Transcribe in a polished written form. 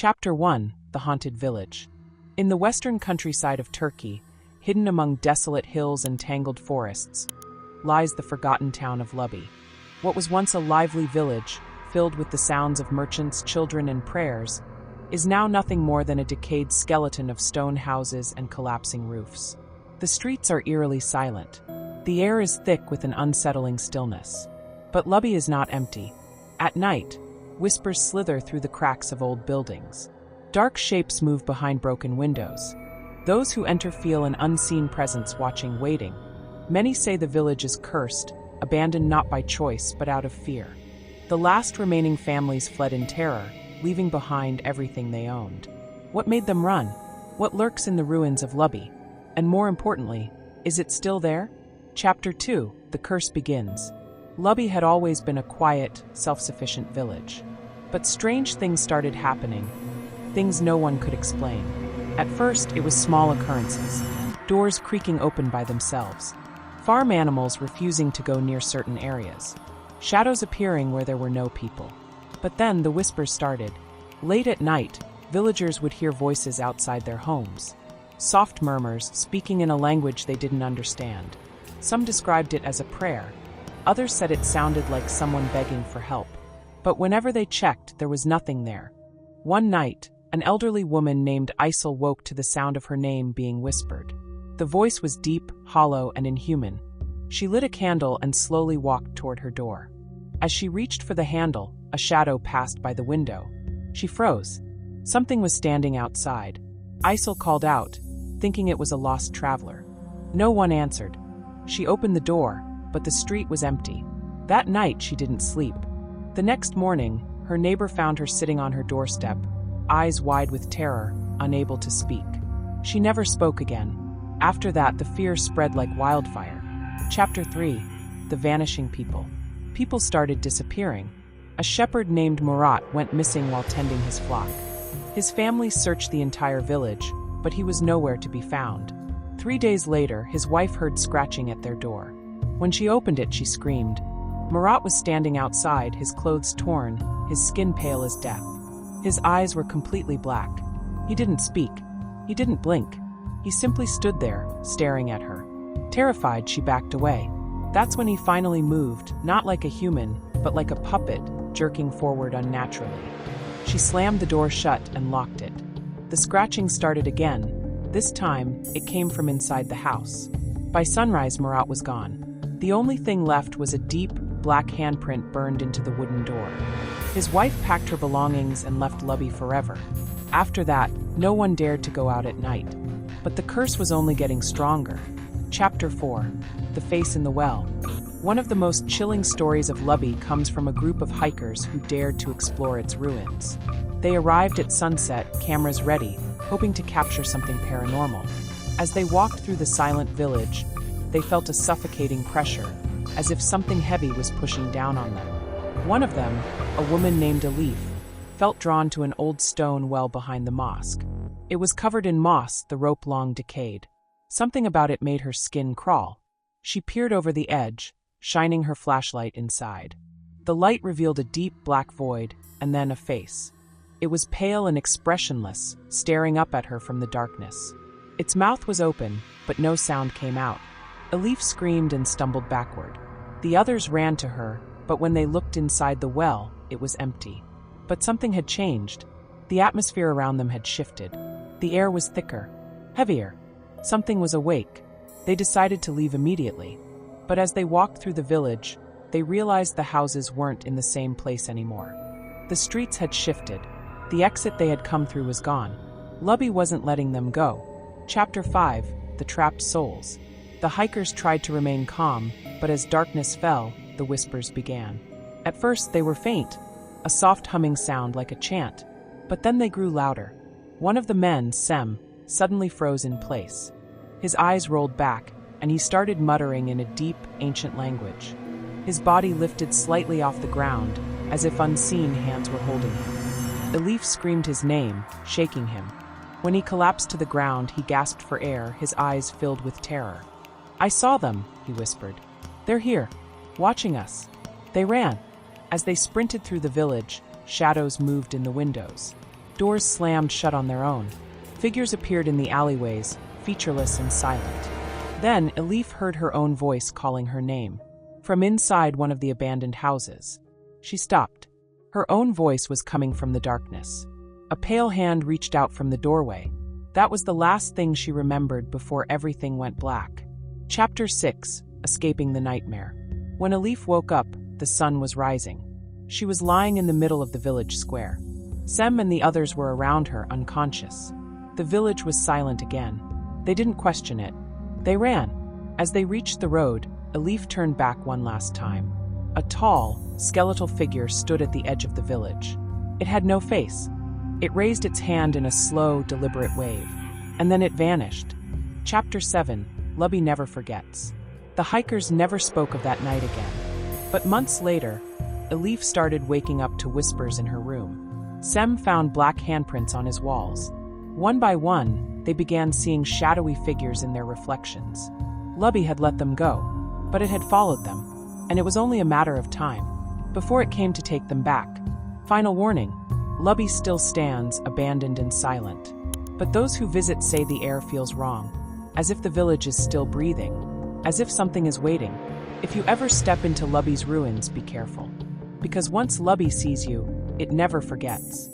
Chapter 1: The Haunted Village. In the western countryside of Turkey, hidden among desolate hills and tangled forests, lies the forgotten town of Lübbey. What was once a lively village, filled with the sounds of merchants, children, and prayers, is now nothing more than a decayed skeleton of stone houses and collapsing roofs. The streets are eerily silent. The air is thick with an unsettling stillness. But Lübbey is not empty. At night, whispers slither through the cracks of old buildings. Dark shapes move behind broken windows. Those who enter feel an unseen presence watching, waiting. Many say the village is cursed, abandoned not by choice but out of fear. The last remaining families fled in terror, leaving behind everything they owned. What made them run? What lurks in the ruins of Lübbey? And more importantly, is it still there? Chapter 2: The Curse begins. Lübbey had always been a quiet, self-sufficient village. But strange things started happening, things no one could explain. At first, it was small occurrences, doors creaking open by themselves, farm animals refusing to go near certain areas, shadows appearing where there were no people. But then the whispers started. Late at night, villagers would hear voices outside their homes, soft murmurs speaking in a language they didn't understand. Some described it as a prayer. Others said it sounded like someone begging for help. But whenever they checked, there was nothing there. One night, an elderly woman named Isel woke to the sound of her name being whispered. The voice was deep, hollow, and inhuman. She lit a candle and slowly walked toward her door. As she reached for the handle, a shadow passed by the window. She froze. Something was standing outside. Isel called out, thinking it was a lost traveler. No one answered. She opened the door, but the street was empty. That night she didn't sleep. The next morning, her neighbor found her sitting on her doorstep, eyes wide with terror, unable to speak. She never spoke again. After that, the fear spread like wildfire. Chapter 3: The Vanishing People. People started disappearing. A shepherd named Murat went missing while tending his flock. His family searched the entire village, but he was nowhere to be found. 3 days later, his wife heard scratching at their door. When she opened it, she screamed. Murat was standing outside, his clothes torn, his skin pale as death. His eyes were completely black. He didn't speak. He didn't blink. He simply stood there, staring at her. Terrified, she backed away. That's when he finally moved, not like a human, but like a puppet, jerking forward unnaturally. She slammed the door shut and locked it. The scratching started again. This time, it came from inside the house. By sunrise, Murat was gone. The only thing left was a deep, black handprint burned into the wooden door. His wife packed her belongings and left Lübbey forever. After that, no one dared to go out at night. But the curse was only getting stronger. Chapter 4: The Face in the Well. One of the most chilling stories of Lübbey comes from a group of hikers who dared to explore its ruins. They arrived at sunset, cameras ready, hoping to capture something paranormal. As they walked through the silent village, they felt a suffocating pressure, as if something heavy was pushing down on them. One of them, a woman named Elif, felt drawn to an old stone well behind the mosque. It was covered in moss, the rope long decayed. Something about it made her skin crawl. She peered over the edge, shining her flashlight inside. The light revealed a deep black void, and then a face. It was pale and expressionless, staring up at her from the darkness. Its mouth was open, but no sound came out. Elif screamed and stumbled backward. The others ran to her, but when they looked inside the well, it was empty. But something had changed. The atmosphere around them had shifted. The air was thicker, heavier. Something was awake. They decided to leave immediately. But as they walked through the village, they realized the houses weren't in the same place anymore. The streets had shifted. The exit they had come through was gone. Lübbey wasn't letting them go. Chapter 5: The Trapped Souls. The hikers tried to remain calm, but as darkness fell, the whispers began. At first, they were faint, a soft humming sound like a chant. But then they grew louder. One of the men, Sem, suddenly froze in place. His eyes rolled back, and he started muttering in a deep, ancient language. His body lifted slightly off the ground, as if unseen hands were holding him. Elif screamed his name, shaking him. When he collapsed to the ground, he gasped for air, his eyes filled with terror. "I saw them," he whispered. "They're here, watching us." They ran. As they sprinted through the village, shadows moved in the windows. Doors slammed shut on their own. Figures appeared in the alleyways, featureless and silent. Then Elif heard her own voice calling her name. From inside one of the abandoned houses. She stopped. Her own voice was coming from the darkness. A pale hand reached out from the doorway. That was the last thing she remembered before everything went black. Chapter 6: Escaping the Nightmare. When Elif woke up, the sun was rising. She was lying in the middle of the village square. Sem and the others were around her, unconscious. The village was silent again. They didn't question it. They ran. As they reached the road, Elif turned back one last time. A tall, skeletal figure stood at the edge of the village. It had no face. It raised its hand in a slow, deliberate wave. And then it vanished. Chapter 7: Lübbey Never Forgets. The hikers never spoke of that night again. But months later, Elif started waking up to whispers in her room. Sem found black handprints on his walls. One by one, they began seeing shadowy figures in their reflections. Lübbey had let them go, but it had followed them, and it was only a matter of time before it came to take them back. Final warning: Lübbey still stands, abandoned and silent. But those who visit say the air feels wrong, as if the village is still breathing, as if something is waiting. If you ever step into Lübbey's ruins, be careful. Because once Lübbey sees you, it never forgets.